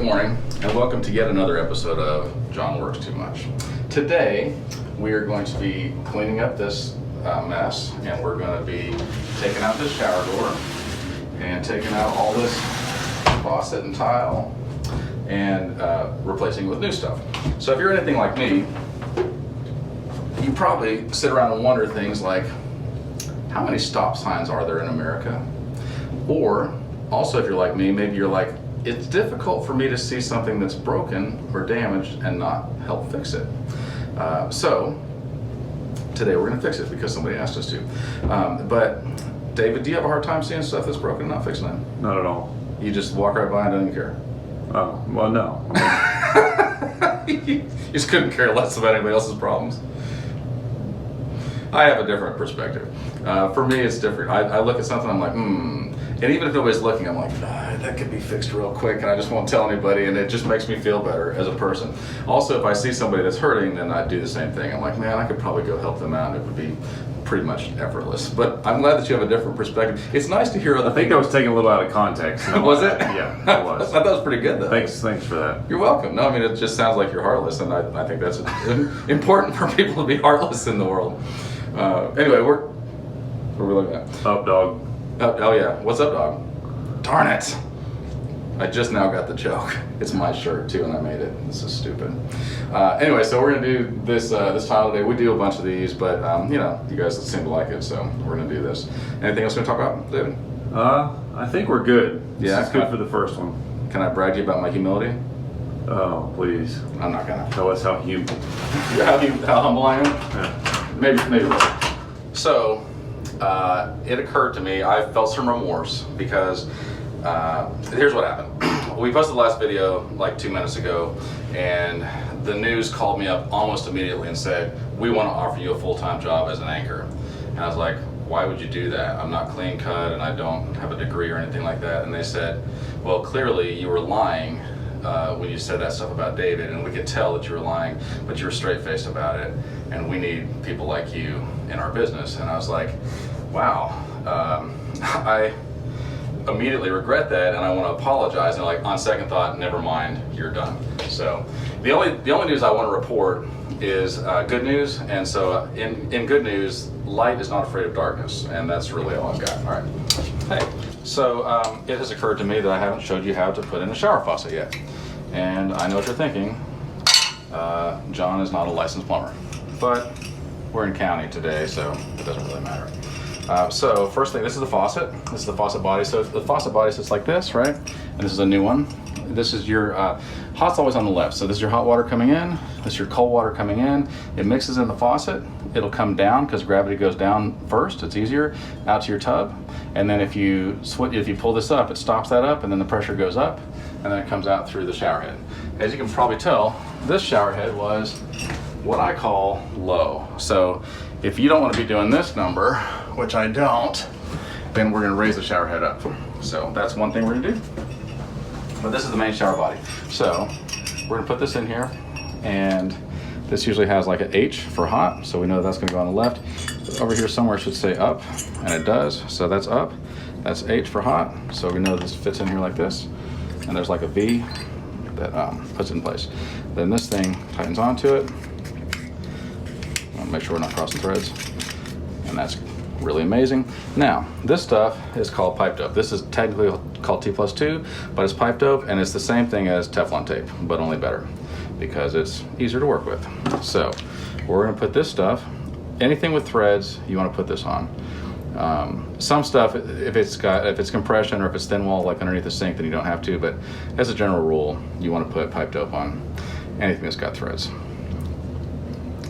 morning, and welcome to yet another episode of John Works Too Much. Today, we are going to be cleaning up this mess, and we're going to be taking out this shower door, and taking out all this faucet and tile, and replacing it with new stuff. So if you're anything like me, you probably sit around and wonder things like, how many stop signs are there in America? Or, also if you're like me, maybe you're like, it's difficult for me to see something that's broken or damaged and not help fix it. So today we're going to fix it because somebody asked us to. But David, do you have a hard time seeing stuff that's broken and not fixing it? Not at all. You just walk right by and don't even care? Oh, well, no. You just couldn't care less about anybody else's problems? I have a different perspective. For me, it's different. I look at something, I'm like, And even if nobody's looking, I'm like, that could be fixed real quick, and I just won't tell anybody, and it just makes me feel better as a person. Also, if I see somebody that's hurting, then I do the same thing. I'm like, man, I could probably go help them out, and it would be pretty much effortless. But I'm glad that you have a different perspective. It's nice to hear other I think I was taking a little out of context. Was it? Yeah, it was. I thought that was pretty good, though. Thanks for that. You're welcome. No, I mean, it just sounds like you're heartless, and I think that's important for people to be heartless in the world. Anyway, what are we looking at? Up, dog. Oh yeah, what's up, dog? Darn it! I just now got the joke. It's my shirt too, and I made it. This is stupid. Anyway, so we're gonna do this tile today. We do a bunch of these, but you guys seem to like it, so we're gonna do this. Anything else we're gonna talk about, David? I think we're good. Yeah, This is good for the first one. Can I brag to you about my humility? Oh, please. I'm not gonna. Tell us how humble. How humble I am? Yeah. Maybe. So, it occurred to me, I felt some remorse because here's what happened. We posted the last video like 2 minutes ago, and the news called me up almost immediately and said, we want to offer you a full-time job as an anchor. And I was like, why would you do that? I'm not clean cut and I don't have a degree or anything like that. And they said, well, clearly you were lying when you said that stuff about David, and we could tell that you were lying, but you were straight-faced about it, and we need people like you in our business. And I was like, wow, I immediately regret that, and I want to apologize. And like, on second thought, never mind, you're done. So the only news I want to report is good news. And so in good news, light is not afraid of darkness, and that's really all I've got. All right. Hey, so it has occurred to me that I haven't showed you how to put in a shower faucet yet. And I know what you're thinking. John is not a licensed plumber, but we're in county today, so it doesn't really matter. So first thing, this is the faucet. This is the faucet body. So the faucet body sits like this, right? And this is a new one. This is your, hot's always on the left. So this is your hot water coming in. This is your cold water coming in. It mixes in the faucet. It'll come down because gravity goes down first. It's easier out to your tub. And then if you pull this up, it stops that up, and then the pressure goes up, and then it comes out through the shower head. As you can probably tell, this shower head was what I call low. So if you don't want to be doing this number, which I don't, then we're going to raise the shower head up. So that's one thing we're going to do. But this is the main shower body. So we're going to put this in here, and this usually has like an H for hot, so we know that's going to go on the left. Over here somewhere it should say up, and it does. So that's up. That's H for hot. So we know this fits in here like this. And there's like a V that puts it in place. Then this thing tightens onto it. I'll make sure we're not crossing threads. And that's really amazing. Now, this stuff is called pipe dope. This is technically called T+2, but it's pipe dope, and it's the same thing as Teflon tape, but only better, because it's easier to work with. So we're gonna put this stuff, anything with threads, you wanna put this on. Some stuff, if it's compression or if it's thin wall like underneath the sink, then you don't have to, but as a general rule, you wanna put pipe dope on anything that's got threads.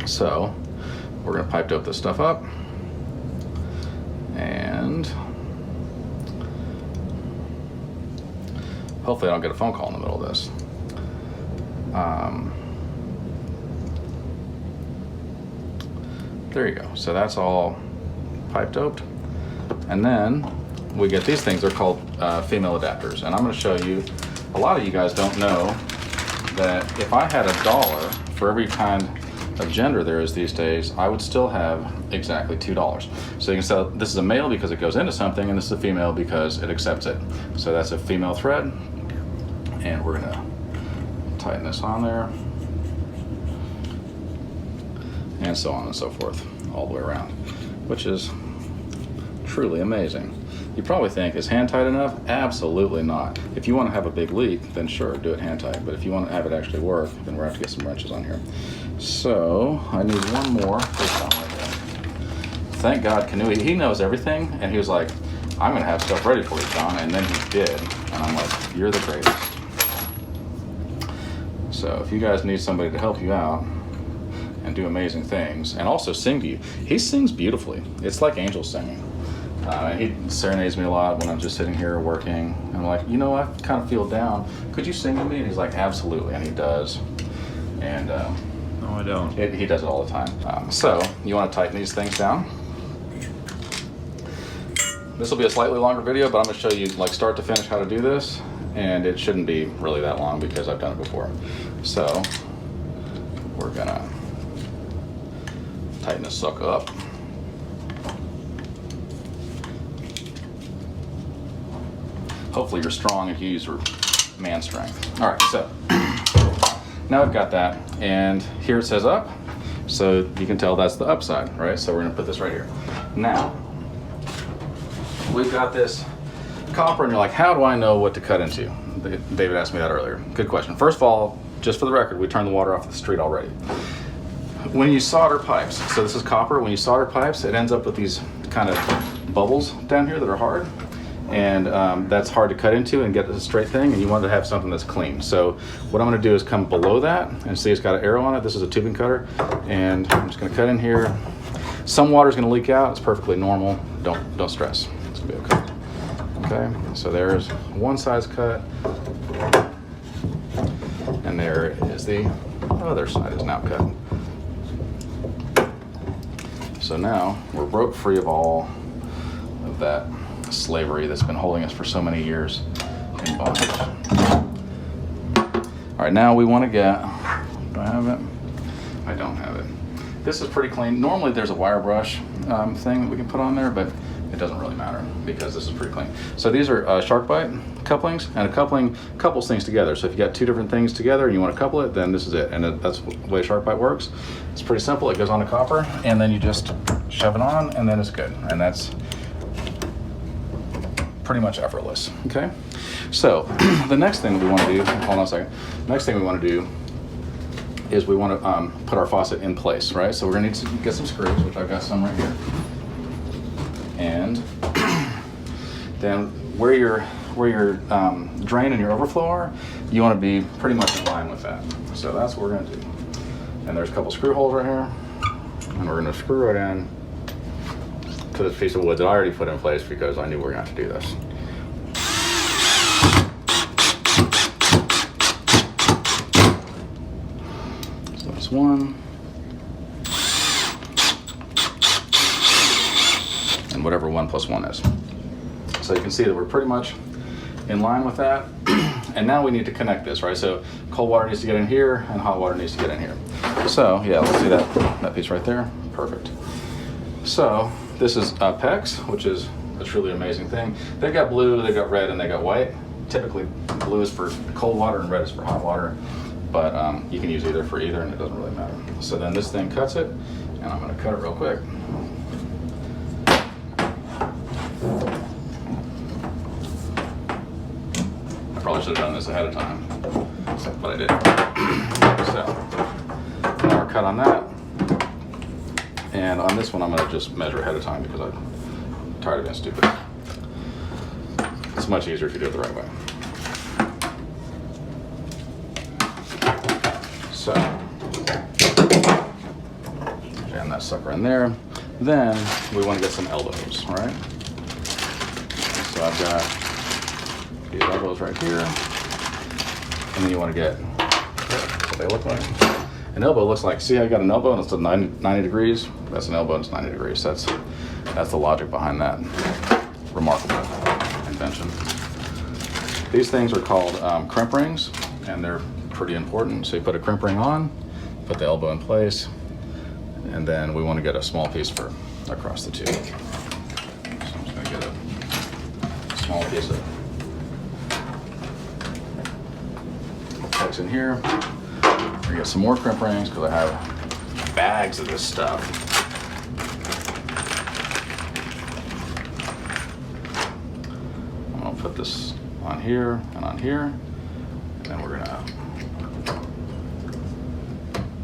So we're gonna pipe dope this stuff up, and hopefully I don't get a phone call in the middle of this. There you go. So that's all pipe doped. And then we get these things. They're called female adapters. And I'm going to show you, a lot of you guys don't know that if I had $1 for every kind of gender there is these days, I would still have exactly $2. So you can say this is a male because it goes into something, and this is a female because it accepts it. So that's a female thread, and we're gonna tighten this on there, and so on and so forth, all the way around, which is truly amazing. You probably think, is hand tight enough? Absolutely not. If you want to have a big leak, then sure, do it hand tight. But if you want to have it actually work, then we're going to have to get some wrenches on here. So I need one more. Thank God Kanui, he knows everything, and he was like, I'm going to have stuff ready for you, John, and then he did. And I'm like, you're the greatest. So if you guys need somebody to help you out and do amazing things, and also sing to you, he sings beautifully. It's like angels singing. He serenades me a lot when I'm just sitting here working. And I'm like, you know, I kind of feel down. Could you sing to me? And he's like, absolutely, and he does. And No, I don't. he does it all the time. So you want to tighten these things down. This will be a slightly longer video, but I'm going to show you like start to finish how to do this, and it shouldn't be really that long because I've done it before. So we're going to tighten this sucker up. Hopefully you're strong and you use your man strength. All right, so now I've got that, and here it says up, so you can tell that's the upside, right? So we're gonna put this right here. Now, we've got this copper, and you're like, how do I know what to cut into? David asked me that earlier. Good question. First of all, just for the record, we turned the water off the street already. When you solder pipes, so this is copper, when you solder pipes, it ends up with these kind of bubbles down here that are hard. And that's hard to cut into and get a straight thing, and you want to have something that's clean. So what I'm going to do is come below that, and see it's got an arrow on it. This is a tubing cutter, and I'm just going to cut in here. Some water is going to leak out. It's perfectly normal. Don't stress. It's going to be okay. Okay, so there's one side's cut, and there is the other side is now cut. So now we're broke free of all of that slavery that's been holding us for so many years in bondage. All right, now we want to get, do I have it? I don't have it. This is pretty clean. Normally there's a wire brush thing that we can put on there, but it doesn't really matter because this is pretty clean. So these are shark bite couplings, and a coupling couples things together. So if you got two different things together and you want to couple it, then this is it. And that's the way shark bite works. It's pretty simple. It goes on the copper, and then you just shove it on, and then it's good. And that's pretty much effortless. Okay, so the next thing we want to do, hold on a second. Next thing we want to do is we want to put our faucet in place, right? So we're gonna need to get some screws, which I've got some right here, and then where your drain and your overflow are, you want to be pretty much in line with that. So that's what we're gonna do. And there's a couple screw holes right here, and we're gonna screw it in to this piece of wood that I already put in place because I knew we were going to have to do this. So that's one. And whatever 1 + 1 is. So you can see that we're pretty much in line with that. And now we need to connect this, right? So cold water needs to get in here and hot water needs to get in here. So yeah, let's see that piece right there. Perfect. So this is PEX, which is a truly amazing thing. They've got blue, they've got red, and they got white. Typically, blue is for cold water and red is for hot water, but you can use either for either, and it doesn't really matter. So then this thing cuts it, and I'm going to cut it real quick. I probably should have done this ahead of time, but I didn't. So now we're cut on that. And on this one, I'm going to just measure ahead of time because I'm tired of being stupid. It's much easier if you do it the right way. So, jam that sucker in there. Then we want to get some elbows, all right? So I've got these elbows right here. And then you want to get what they look like. An elbow looks like, see how you got an elbow and it's at 90 degrees? That's an elbow and it's 90 degrees. That's the logic behind that remarkable invention. These things are called crimp rings, and they're pretty important. So you put a crimp ring on, put the elbow in place, and then we want to get a small piece for across the tube. So I'm just going to get a small piece of pegs in here. We're gonna get some more crimp rings because I have bags of this stuff. I'm gonna put this on here and on here, and then we're gonna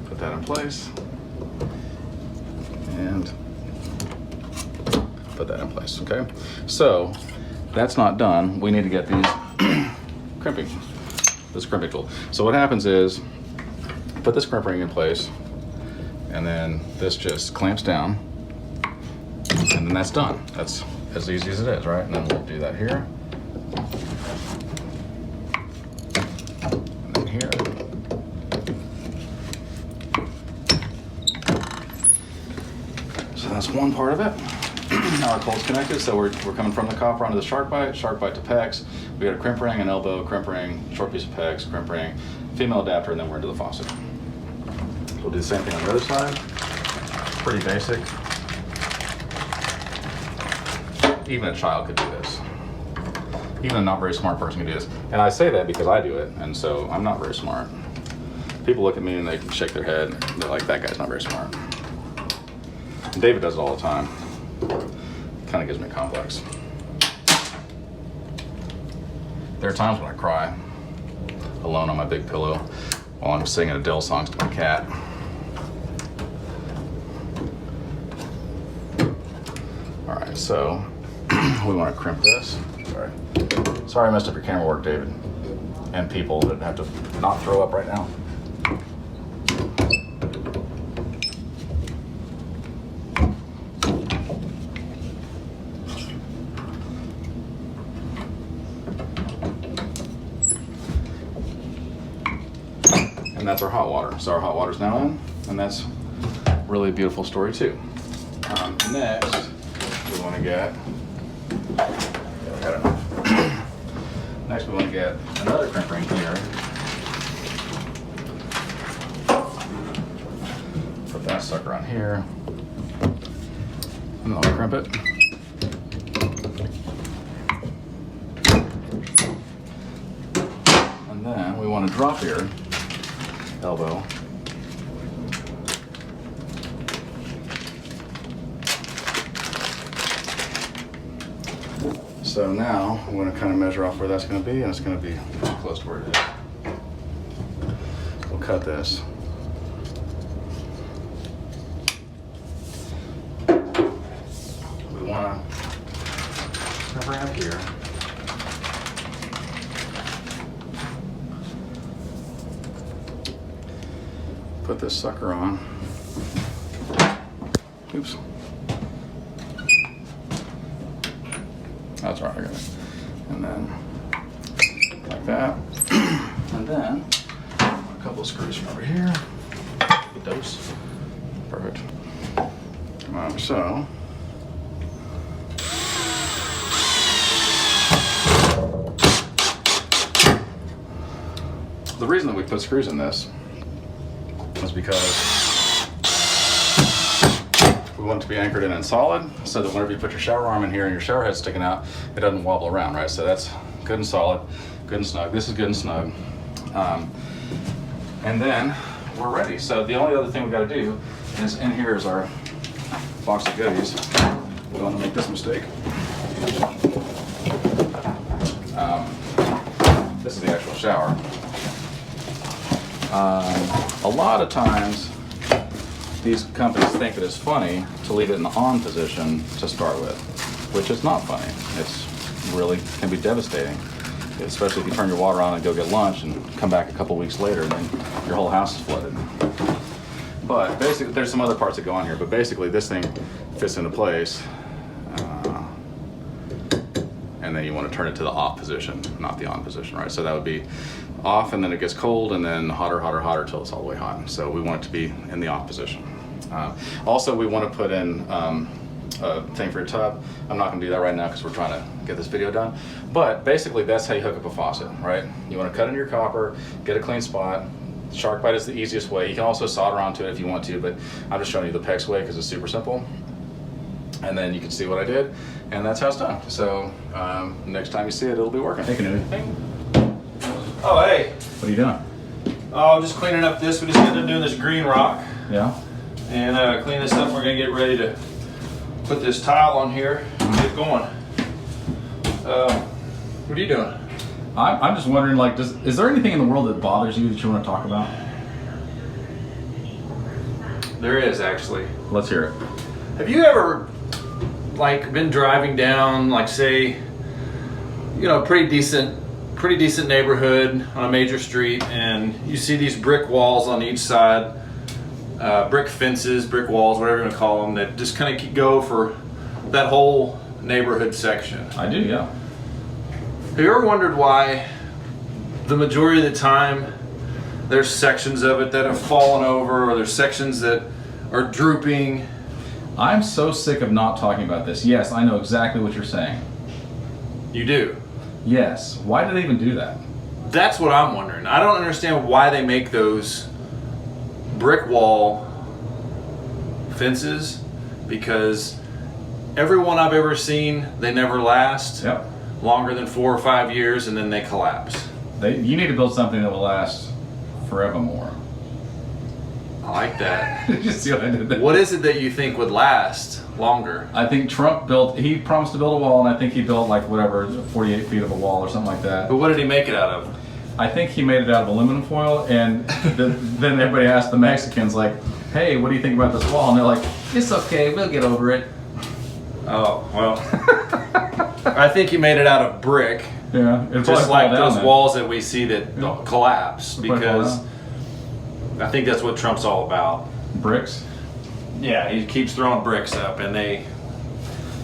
put that in place and put that in place, okay? So that's not done. We need to get these this crimping tool. So what happens is, put this crimp ring in place, and then this just clamps down, and then that's done. That's as easy as it is, right? And then we'll do that here, and then here. So that's one part of it. Now our cold's connected, so we're coming from the copper onto the shark bite to PEX. We got a crimp ring, an elbow, crimp ring, short piece of PEX, crimp ring, female adapter, and then we're into the faucet. We'll do the same thing on the other side. Pretty basic. Even a child could do this. Even a not very smart person can do this. And I say that because I do it, and so I'm not very smart. People look at me and they shake their head, and they're like, that guy's not very smart. And David does it all the time. Kind of gives me a complex. There are times when I cry alone on my big pillow while I'm singing Adele songs to my cat. All right, so we want to crimp this. Sorry I messed up your camera work, David, and people that have to not throw up right now. And that's our hot water. So our hot water's now in, and that's really a beautiful story too. Next, we want to get, next we want to get another crimp ring here. Put that sucker on here, and then I'll crimp it. And then we want to drop here. Elbow. So now I'm going to kind of measure off where that's going to be, and it's going to be close to where it is. We'll cut this. We want to cover out here. Put this sucker on. Oops. That's right, I got it. And then like that. And then a couple of screws from over here. Dose. Perfect. So the reason that we put screws in this is because we want it to be anchored in and solid, so that whenever you put your shower arm in here and your shower head sticking out, it doesn't wobble around, right? So that's good and solid, good and snug. This is good and snug. And then we're ready. So the only other thing we got to do is, in here is our box of goodies. We don't want to make this mistake. This is the actual shower. A lot of times these companies think that it's funny to leave it in the on position to start with, which is not funny. It's really can be devastating, especially if you turn your water on and go get lunch and come back a couple weeks later and then your whole house is flooded. But basically, there's some other parts that go on here, but basically this thing fits into place. And then you want to turn it to the off position, not the on position, right? So that would be off, and then it gets cold, and then hotter, hotter, hotter till it's all the way hot. So we want it to be in the off position. Also, we want to put in a thing for your tub. I'm not going to do that right now because we're trying to get this video done. But basically, that's how you hook up a faucet, right? You want to cut into your copper, get a clean spot. Shark bite is the easiest way. You can also solder onto it if you want to, but I'm just showing you the PEX way because it's super simple. And then you can see what I did, and that's how it's done. So next time you see it, it'll be working. Hey, Canute. Hey. Oh, hey. What are you doing? Oh, just cleaning up this. We just got done doing this green rock. Yeah. And clean this up. We're gonna get ready to put this tile on here and get going. What are you doing? I'm just wondering, like, is there anything in the world that bothers you that you want to talk about? There is, actually. Let's hear it. Have you ever, like, been driving down, like, say, you know, pretty decent neighborhood on a major street, and you see these brick walls on each side, brick fences, brick walls, whatever you want to call them, that just kind of go for that whole neighborhood section? I do, yeah. Have you ever wondered why the majority of the time there's sections of it that have fallen over, or there's sections that are drooping? I'm so sick of not talking about this. Yes, I know exactly what you're saying. You do? Yes. Why did they even do that? That's what I'm wondering. I don't understand why they make those brick wall fences, because every one I've ever seen, they never last longer than 4 or 5 years, and then they collapse. You need to build something that will last forevermore. I like that. Did you see what I did there? What is it that you think would last longer? I think Trump he promised to build a wall, and I think he built like whatever, 48 feet of a wall or something like that. But what did he make it out of? I think he made it out of aluminum foil, and then everybody asked the Mexicans, like, hey, what do you think about this wall? And they're like, it's okay, we'll get over it. Oh, well. I think he made it out of brick. Yeah, it's just like those walls that we see that collapse, because I think that's what Trump's all about. Bricks? Yeah, he keeps throwing bricks up, and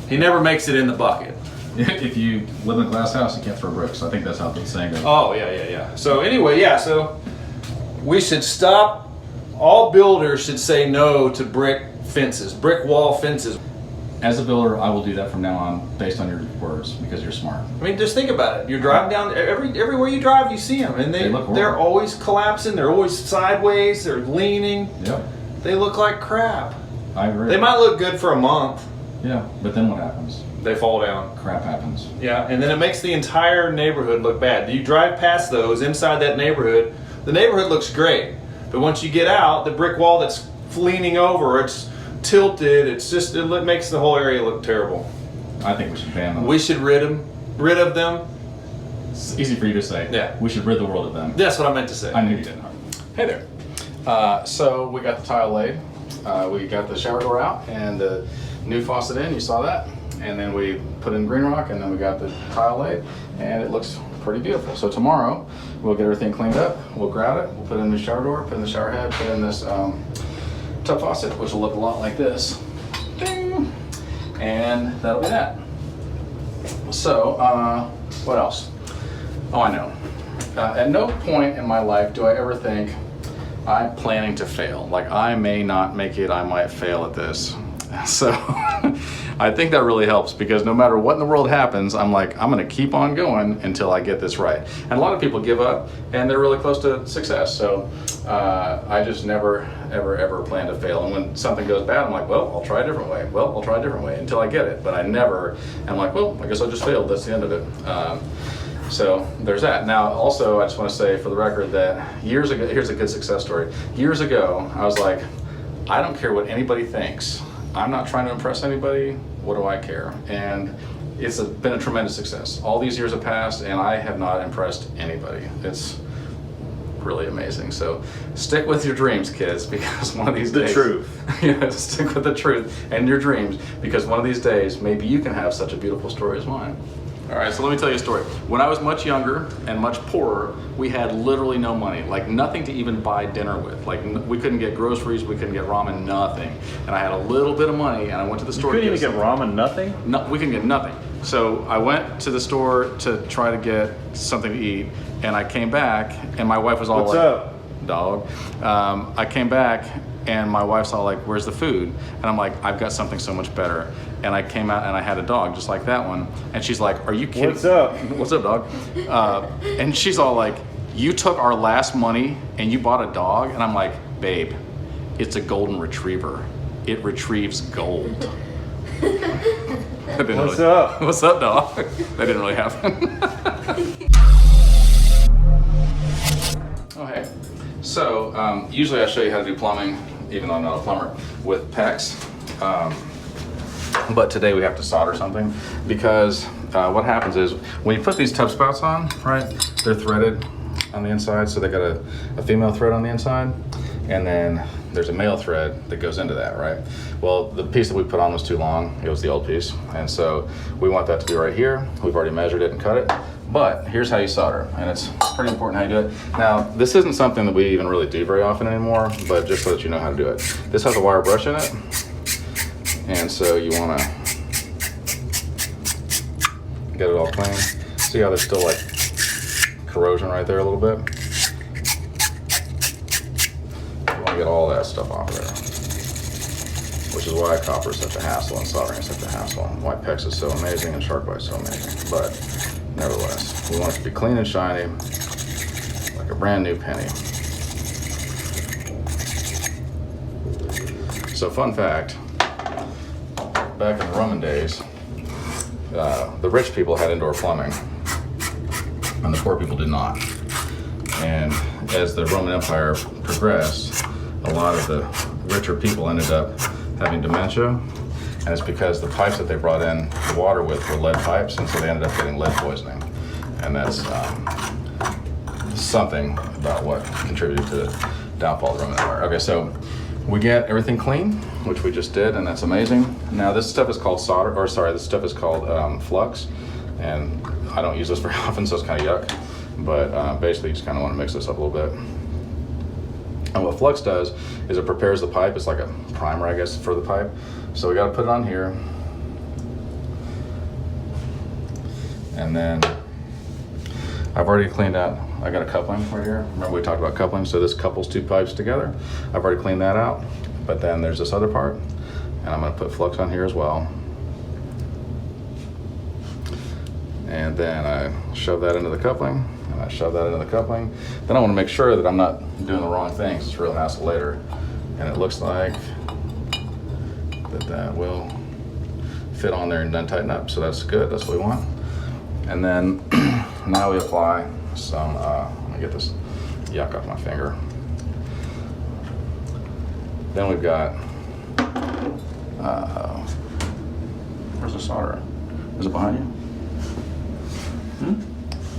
he never makes it in the bucket. If you live in a glass house, you can't throw bricks. I think that's how the saying goes. Oh, yeah. So anyway, so we should stop. All builders should say no to brick fences, brick wall fences. As a builder, I will do that from now on, based on your words, because you're smart. I mean, just think about it. You're driving down, everywhere you drive, you see them, and they're always collapsing. They're always sideways. They're leaning. Yep. They look like crap. I agree. They might look good for a month. Yeah, but then what happens? They fall down. Crap happens. Yeah, and then it makes the entire neighborhood look bad. You drive past those inside that neighborhood, the neighborhood looks great. But once you get out, the brick wall that's leaning over, it's tilted, it makes the whole area look terrible. I think we should ban them. We should rid of them. It's easy for you to say. Yeah. We should rid the world of them. That's what I meant to say. I knew you didn't. Hey there. So we got the tile laid. We got the shower door out and the new faucet in. You saw that. And then we put in green rock, and then we got the tile laid, and it looks pretty beautiful. So tomorrow we'll get everything cleaned up. We'll grout it. We'll put in the shower door, put in the shower head, put in this tub faucet, which will look a lot like this. Ding! And that'll be that. So what else? Oh, I know. At no point in my life do I ever think I'm planning to fail. Like, I may not make it, I might fail at this. So I think that really helps, because no matter what in the world happens, I'm like, I'm going to keep on going until I get this right. And a lot of people give up, and they're really close to success. So I just never, ever plan to fail. And when something goes bad, I'm like, well, I'll try a different way. Well, I'll try a different way until I get it. But I never am like, well, I guess I just failed. That's the end of it. So there's that. Now, also, I just want to say for the record that years ago, here's a good success story. Years ago, I was like, I don't care what anybody thinks. I'm not trying to impress anybody. What do I care? And it's been a tremendous success. All these years have passed, and I have not impressed anybody. It's really amazing. So stick with your dreams, kids, because one of these days... The truth. Yeah, stick with the truth and your dreams, because one of these days, maybe you can have such a beautiful story as mine. All right, so let me tell you a story. When I was much younger and much poorer, we had literally no money, like nothing to even buy dinner with. Like we couldn't get groceries, we couldn't get ramen, nothing. And I had a little bit of money, and I went to the store. You couldn't even get ramen, nothing? No, we couldn't get nothing. So I went to the store to try to get something to eat, and I came back, and my wife was all What's like, up? Dog. I came back, and my wife's all like, where's the food? And I'm like, I've got something so much better. And I came out and I had a dog just like that one. And she's like, are you kidding? What's up? What's up, dog? And she's all like, you took our last money and you bought a dog? And I'm like, babe, it's a golden retriever. It retrieves gold. What's up? What's up, dog? That didn't really happen. Oh, hey. So usually I show you how to do plumbing, even though I'm not a plumber, with PEX. But today we have to solder something because what happens is when you put these tub spouts on, right, they're threaded on the inside, so they got a female thread on the inside, and then there's a male thread that goes into that, right? Well, the piece that we put on was too long. It was the old piece, and so we want that to be right here. We've already measured it and cut it, but here's how you solder, and it's pretty important how you do it. Now, this isn't something that we even really do very often anymore, but just so that you know how to do it. This has a wire brush in it, and so you want to get it all clean. See how there's still like corrosion right there a little bit? You want to get all that stuff off of there, which is why copper is such a hassle and soldering is such a hassle, and why PEX is so amazing and SharkBite is so amazing. But nevertheless, we want it to be clean and shiny, like a brand new penny. So fun fact, back in the Roman days, the rich people had indoor plumbing, and the poor people did not. And as the Roman Empire progressed, a lot of the richer people ended up having dementia, and it's because the pipes that they brought in the water with were lead pipes, and so they ended up getting lead poisoning. And that's something about what contributed to the downfall of the Roman Empire. Okay, so we get everything clean, which we just did, and that's amazing. Now this stuff is called this stuff is called flux, and I don't use this very often, so it's kind of yuck. But basically, you just kind of want to mix this up a little bit. And what flux does is it prepares the pipe. It's like a primer, I guess, for the pipe. So we got to put it on here, and then I've already cleaned out. I got a coupling right here. Remember we talked about coupling, so this couples two pipes together. I've already cleaned that out, but then there's this other part, and I'm going to put flux on here as well. And then I shove that into the coupling, and I shove that into the coupling. Then I want to make sure that I'm not doing the wrong thing, 'cause it's a real hassle later. And it looks like that will fit on there and then tighten up, so that's good, that's what we want. And then now we apply some, let me get this yuck off my finger. Then we've got, where's the solder? Is it behind you?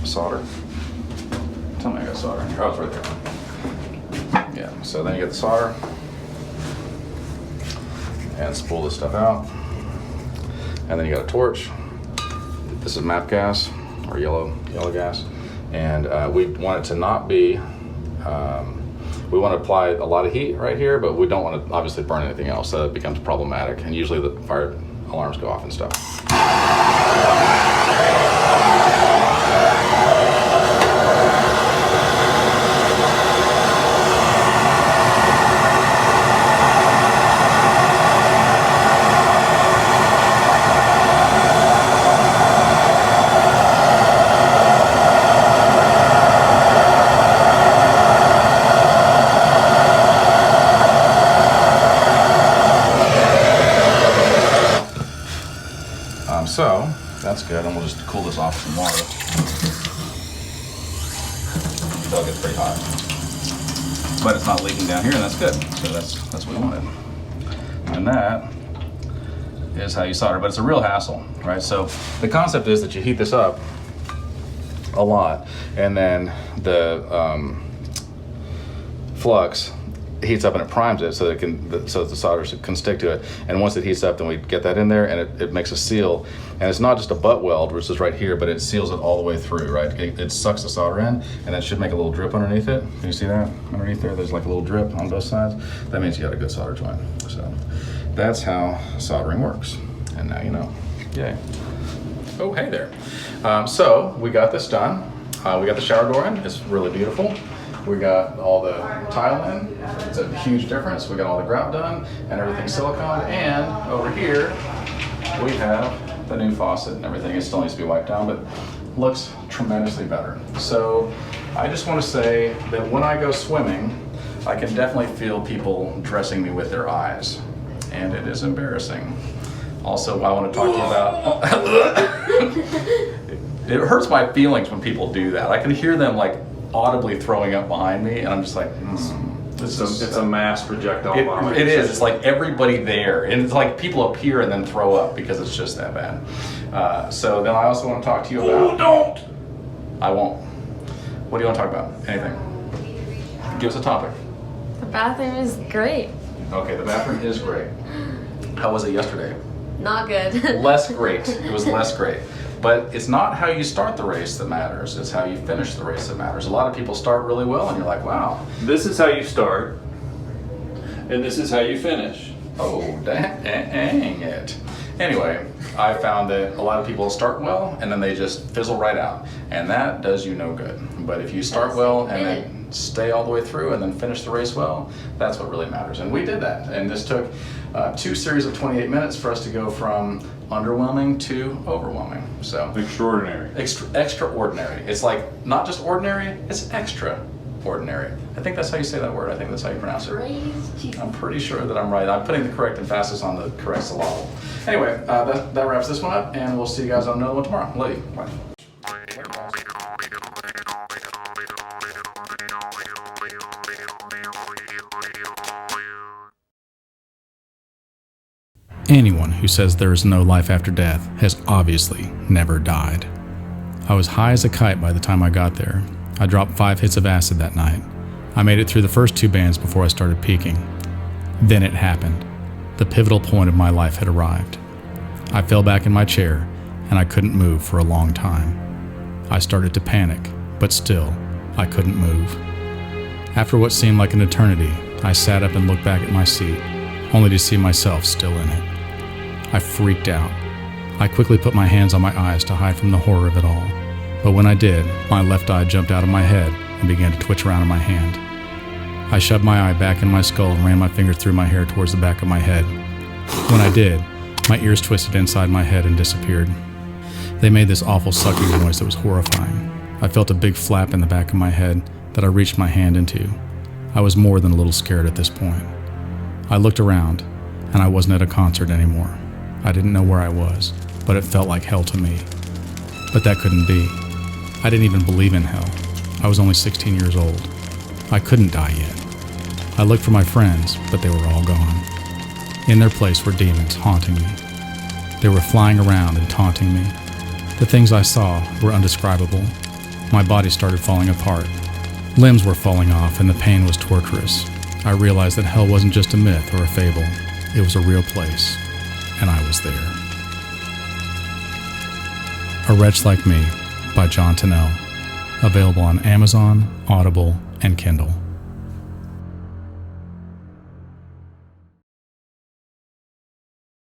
Solder. Tell me I got solder in here. Oh, it's right there. Yeah, so then you get the solder and spool this stuff out. And then you got a torch. This is MAP gas, or yellow gas. And we want it to not be, we want to apply a lot of heat right here, but we don't want to obviously burn anything else, so it becomes problematic. And usually the fire alarms go off and stuff. So that's good, and we'll just cool this off with some water. Until it gets pretty hot. But it's not leaking down here, and that's good. So that's what we wanted. And that is how you solder, but it's a real hassle, right? So the concept is that you heat this up a lot, and then the flux heats up and it primes it so that the solder can stick to it. And once it heats up, then we get that in there, and it makes a seal. And it's not just a butt weld, which is right here, but it seals it all the way through, right? It sucks the solder in, and it should make a little drip underneath it. Can you see that? Underneath there, there's like a little drip on both sides. That means you got a good solder joint. So that's how soldering works. And now you know. Yay. Oh, hey there. So we got this done. We got the shower door in. It's really beautiful. We got all the tile in. It's a huge difference. We got all the grout done and everything silicone. And over here, we have the new faucet and everything. It still needs to be wiped down, but looks tremendously better. So I just want to say that when I go swimming, I can definitely feel people dressing me with their eyes, and it is embarrassing. Also, I want to talk to you about, it hurts my feelings when people do that. I can hear them like audibly throwing up behind me, and I'm just like, It's a mass projectile vomit. It is. It's like everybody there, and it's like people appear and then throw up because it's just that bad. So then I also want to talk to you about. Don't. I won't. What do you want to talk about? Anything? Give us a topic. The bathroom is great. Okay, the bathroom is great. How was it yesterday? Not good. Less great. It was less great. But it's not how you start the race that matters. It's how you finish the race that matters. A lot of people start really well, and you're like, wow. This is how you start, and this is how you finish. Oh, dang it. Anyway, I found that a lot of people start well, and then they just fizzle right out. And that does you no good. But if you start well and then stay all the way through and then finish the race well, that's what really matters. And we did that. And this took 2 series of 28 minutes for us to go from underwhelming to overwhelming. So Extraordinary. extraordinary. It's like not just ordinary, it's extraordinary. I think that's how you say that word. I think that's how you pronounce it. Praise Jesus. I'm pretty sure that I'm right. I'm putting the correct emphasis on the correct syllable. Anyway, that wraps this one up, and we'll see you guys on another one tomorrow. Love you. Bye. Anyone who says there is no life after death has obviously never died. I was high as a kite by the time I got there. I dropped 5 hits of acid that night. I made it through the first 2 bands before I started peaking. Then it happened. The pivotal point of my life had arrived. I fell back in my chair, and I couldn't move for a long time. I started to panic, but still, I couldn't move. After what seemed like an eternity, I sat up and looked back at my seat, only to see myself still in it. I freaked out. I quickly put my hands on my eyes to hide from the horror of it all. But when I did, my left eye jumped out of my head and began to twitch around in my hand. I shoved my eye back in my skull and ran my fingers through my hair towards the back of my head. When I did, my ears twisted inside my head and disappeared. They made this awful sucking noise that was horrifying. I felt a big flap in the back of my head that I reached my hand into. I was more than a little scared at this point. I looked around, and I wasn't at a concert anymore. I didn't know where I was, but it felt like hell to me. But that couldn't be. I didn't even believe in hell. I was only 16 years old. I couldn't die yet. I looked for my friends, but they were all gone. In their place were demons haunting me. They were flying around and taunting me. The things I saw were undescribable. My body started falling apart. Limbs were falling off, and the pain was torturous. I realized that hell wasn't just a myth or a fable. It was a real place, and I was there. A Wretch Like Me by John Tennell. Available on Amazon, Audible, and Kindle.